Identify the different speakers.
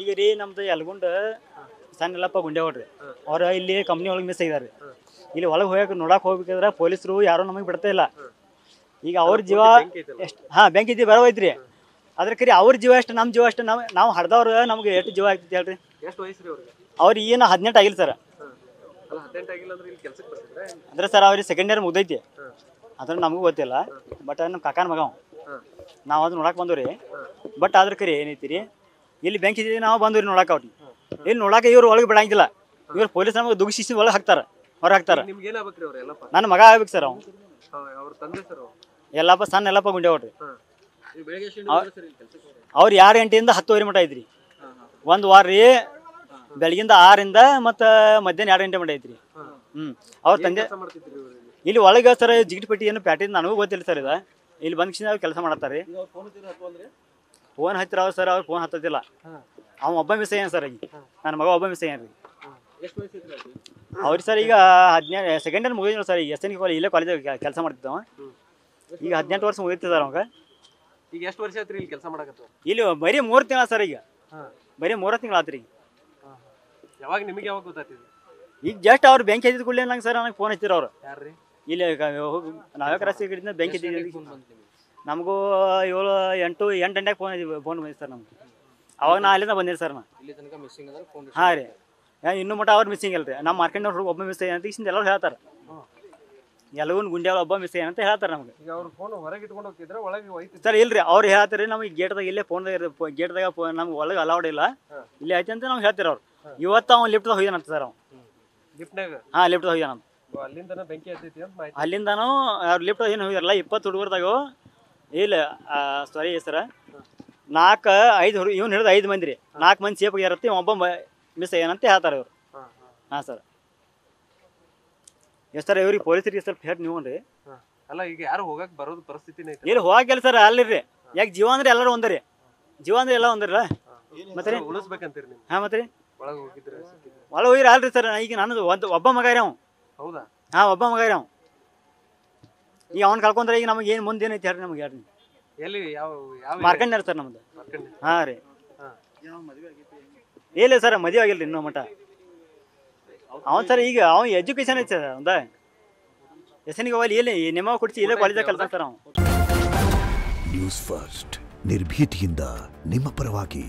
Speaker 1: ಈಗ ರೀ ನಮ್ದು ಯಲಗುಂಡ ಸಣ್ಣ ಎಲ್ಲಪ್ಪ ಗುಂಡೆ ಹೊಡ್ರಿ ಅವ್ರ ಇಲ್ಲಿ ಕಂಪ್ನಿ ಒಳಗೆ ಮಿಸ್ ಆಗಿದಾರೆ. ಇಲ್ಲಿ ಒಳಗೆ ಹೋಗಕ್ಕೆ ನೋಡಕ್ ಹೋಗ್ಬೇಕಾದ್ರೆ ಪೊಲೀಸರು ಯಾರು ನಮಗೆ ಬಿಡ್ತಾ ಇಲ್ಲ. ಈಗ ಅವ್ರ ಜೀವ ಎಷ್ಟು ಬ್ಯಾಂಕ್ ಐತಿ ಬರೋವೈತ್ರಿ. ಅದ್ರ ಕರಿ ಅವ್ರ ಜೀವ ಎಷ್ಟು ನಮ್ಮ ಜೀವ ಅಷ್ಟು ನಾವು ಹಡ್ದವ್ರು ನಮ್ಗೆ ಎಷ್ಟು ಜೀವ ಆಗ್ತೈತಿ ಹೇಳ್ರಿ. ಅವ್ರಿಗೆ ಏನು 18 ಆಗಿಲ್ಲ ಸರ್. ಅಂದ್ರೆ ಸರ್ ಅವ್ರಿಗೆ ಸೆಕೆಂಡ್ ಇಯರ್ ಮುಗ್ದೈತಿ. ಅದ್ರ ನಮಗೂ ಗೊತ್ತಿಲ್ಲ. ಬಟ್ ನಮ್ಮ ಕಾಕನ ಮಗ ನಾವು ಅದು ನೋಡಕ್ ಬಂದ್ರಿ. ಬಟ್ ಅದ್ರ ಕರಿ ಏನೈತಿರಿ ಇಲ್ಲಿ ಬ್ಯಾಂಕ್ ಇದ್ದೀವಿ ನಾವು ಬಂದ್ರಿ ನೋಡಕ್ ಅವ್ರಿ. ಇಲ್ಲಿ ನೋಡಕ್ಕೆ ಇವ್ರು ಒಳಗೆ ಬಿಡಂಗಿಲ್ಲ. ಇವ್ರು ಪೊಲೀಸ್ ನಮಗೆ ದುಗ್ಗಿಸಿ ಒಳಗೆ ಹಾಕ್ತಾರೆ, ಹೊರ ಹಾಕ್ತಾರೆ. ನನ್ನ ಮಗ ಆಗ್ಬೇಕು ಸರ್. ಎಲ್ಲಪ್ಪ ಸಣ್ಣ ಎಲ್ಲಪ್ಪ ಗುಂಡೆ ಹೊಡ್ರಿ. ಅವ್ರು 6 ಗಂಟೆಯಿಂದ 10 ಮಟ ಐತ್ರಿ. ಒಂದು ವಾರ ರೀ. ಬೆಳಗಿಂದ 6ರಿಂದ ಮತ್ತು ಮಧ್ಯಾಹ್ನ 2 ಗಂಟೆ ಮಟ ಐತ್ರಿ. ಅವ್ರ ತಂದೆ ಇಲ್ಲಿ ಒಳಗೆ ಸರ್ ಜಿಗಿಟ್ಪಟ್ಟಿ ಏನು ಪ್ಯಾಟಿಂದ ನನಗೂ ಗೊತ್ತಿಲ್ಲ ಸರ್. ಇದು ಇಲ್ಲಿ ಬಂದ್ಕಿಸಿಂದ ಅವ್ರು ಕೆಲಸ ಮಾಡತ್ತಾರೆ. ಫೋನ್ ಹತ್ತಿರ ಅವ್ರು ಸರ್, ಅವ್ರು ಫೋನ್ ಹತ್ತದಿಲ್ಲ. ಅವ ಒಬ್ಬ ಮಿಸ್ ಆಗ್ಯಾನ ಸರ್. ಈಗ ನನ್ನ ಮಗ ಒಬ್ಬ ಮಿಸ್ ಆಗ್ಯಾನ ರೀ. ಅವ್ರಿಗೆ ಸರ್ ಈಗ 17 ಸೆಕೆಂಡ್ ಇಯರ್ ಮುಗಿದಿಲ್ಲ ಸರ್. ಈಗ SN ಇಲ್ಲೇ ಕಾಲೇಜಾಗ ಕೆಲಸ ಮಾಡ್ತಿದ್ದವ. ಈಗ 18 ವರ್ಷ ಮುಗಿತು ಸರ್ ಅವಾಗ.
Speaker 2: ಈಗ ಎಷ್ಟು ವರ್ಷ ಆಯ್ತು ಇಲ್ಲಿ ಕೆಲಸ ಮಾಡಕತ್ತ?
Speaker 1: ಇಲ್ಲಿ ಬರೀ 3 ತಿಂಗಳ ಸರ್. ಈಗ ಬರೀ 3 ತಿಂಗಳು ಆತ್ರಿ.
Speaker 2: ಯಾವಾಗ ನಿಮಗೆ ಯಾವಾಗ ಗೊತ್ತಾಗ್ತಿದೆ?
Speaker 1: ಈಗ ಜಸ್ಟ್ ಅವ್ರು ಬ್ಯಾಂಕ್ ಇದ್ದಿದ್ದು ಕೂಡಲೇ ನಂಗೆ ಸರ್ ನನಗೆ ಫೋನ್ ಹಚ್ಚಿರ ಅವ್ರು.
Speaker 2: ಯಾರ್ರಿ?
Speaker 1: ಇಲ್ಲಿ ನಾವೇ ರಾಸಿ ಕಡೆಯಿಂದ ಬ್ಯಾಂಕ್ ಇದ್ದೀವಿ. ನಮಗೂ 7 ಗಂಟೆಗೆ ಫೋನ್ ಬಂದಿದೆ ಸರ್ ನಮ್ಗೆ. ಅವಾಗ ನಾ ಅಲ್ಲಿಂದ ಬಂದಿರಿ ಸರ್. ನಾ ಹಾಂ ರೀ. ಇನ್ನೂ ಮಟ್ಟ ಅವ್ರು ಮಿಸ್ಸಿಂಗ್ ಅಲ್ರಿ. ನಮ್ಮ ಮಾರ್ಕೆಟ್ನವ್ರು ಒಬ್ಬ ಮಿಸ್ ಆಗ್ಯಾನ ಅಂತ ಈಗಿಂದ ಎಲ್ಲರೂ ಹೇಳ್ತಾರೆ. ಎಲ್ಲವೂ ಗುಂಡ್ಯಾವ ಒಬ್ಬ ಮಿಸ್ ಆಗ್ಯಾನ ಅಂತ ಹೇಳ್ತಾರೆ ನಮ್ಗೆ.
Speaker 2: ಈಗ ಅವ್ರು ಫೋನ್ ಹೊರಗೆ ಇಟ್ಕೊಂಡು ಹೋಗ್ತಿದ್ರೆ ಒಳಗೆ ಹೋಯ್ತು
Speaker 1: ಸರ್. ಇಲ್ರಿ ಅವ್ರು ಹೇಳ್ತಾರೆ ನಮಗೆ ಗೇಟ್ದಾಗ ಇಲ್ಲೇ ಗೇಟ್ದಾಗ ನಮ್ಗೆ ಒಳಗೆ ಅಲೌಡ್ ಇಲ್ಲ, ಇಲ್ಲೇ ಐತೆ ಅಂತ ನಾವು ಹೇಳ್ತೀರ ಅವ್ರು. ಇವತ್ತು ಅವ್ನು ಲಿಫ್ಟ್ದಾಗ ಹೋಗ್ಯಾನಂತ ಸರ್. ಅವ್ನು
Speaker 2: ಲಿಫ್ಟ್ನಾಗ? ಹಾಂ,
Speaker 1: ಲಿಫ್ಟ್ದಾಗ ಹೋಗ್ಯಾನಂತ.
Speaker 2: ಅಲ್ಲಿಂದನೂ ಬೆಂಕಿ ಹತ್ತೈತಿ ಅಂತ?
Speaker 1: ಅಲ್ಲಿಂದನೂ ಅವ್ರು ಲಿಫ್ಟ್ ಏನು ಹೋಗ್ಯಾರಲ್ಲ 20 ಹುಡುಗರ್ದಾಗ. ಇಲ್ಲ ಸಾರಿ ಸರ, 4-5 ಹುಡುಗ ಇವ್ನು ಹಿಡಿದು 5 ಮಂದಿ ರೀ. 4 ಮಂದಿ ಸೇಫ್ ಆಗ್ಯಾರತ್ತೆ, ಒಬ್ಬ ಮಿಸ್ ಆಗ್ಯಾನಂತ ಹೇಳ್ತಾರೆ ಇವ್ರು. ಹಾಂ ಸರ್. ಎಸ್ ಸರ್, ಇವ್ರಿಗೆ ಪೊಲೀಸರಿಗೆ ಸ್ವಲ್ಪ ಹೇಳಿ ನೀವು ರೀ.
Speaker 2: ಅಲ್ಲ, ಈಗ ಯಾರು ಹೋಗಕ್ಕೆ ಬರೋದು ಪರಿಸ್ಥಿತಿನೇ ಐತೆ?
Speaker 1: ಇಲ್ಲಿ ಹೋಗಲ್ಲ ಸರ್. ಅಲ್ಲಿರಿ ಯಾಕೆ ಜೀವ ಅಂದ್ರೆ ಎಲ್ಲರೂ ಒಂದರಿ. ಜೀವ ಅಂದ್ರೆ ಎಲ್ಲ ಒಂದರಲ್ಲ ಮತ್ತೆ
Speaker 2: ಉಳಿಸ್ಬೇಕಂತೀರಿ ನೀವು?
Speaker 1: ಹಾಂ ಮತ್ತೆ ರೀ.
Speaker 2: ಒಳಗೆ ಹೋಗಿದ್ರೆ
Speaker 1: ಒಳಗೆ ಹೋಗಿರ ಅಲ್ರಿ ಸರ್. ಈಗ ನನ್ನದು ಒಬ್ಬ ಮಗ ರೀ ಅವ್ನು.
Speaker 2: ಹೌದಾ?
Speaker 1: ಹಾಂ, ಒಬ್ಬ ಮಗ ರೀ ಅವ್ನು. ಈಗ ಅವ್ನು ಕಳ್ಕೊಂಡ್ರೆ ಈಗ ನಮಗೆ ಏನು ಮುಂದೆ ಏನೈತಿ ಹೇಳ್ರಿ ನಮ್ಗೆ. ಹೇಳ್ರಿ
Speaker 2: ಎಲ್ಲಿ ಯಾವ
Speaker 1: ಮಾರ್ಕಂಡ್ಯಾರ ಸರ್ ನಮ್ದು. ಹಾಂ ರೀ. ಇಲ್ಲ ಸರ್, ಮದುವೆ ಆಗಿಲ್ಲ ಇನ್ನೂ ಮಟ್ಟ. ಅವನು ಸರ್ ಈಗ ಅವ್ನು ಎಜುಕೇಶನ್ ಐತೆ ಸರ್. ಒಂದ SNಗೆ ಹೋಗಲಿ. ಇಲ್ಲಿ ನಿಮ್ಮ ಕೊಡಿಸಿ ಇಲ್ಲೇ ಕಾಲೇಜಾಗ ಕಲ್ತಾನೆ ಸರ್ ಅವ್ನು.
Speaker 3: ನ್ಯೂಸ್ ಫಸ್ಟ್ ನಿರ್ಭೀತಿಯಿಂದ ನಿಮ್ಮ ಪರವಾಗಿ.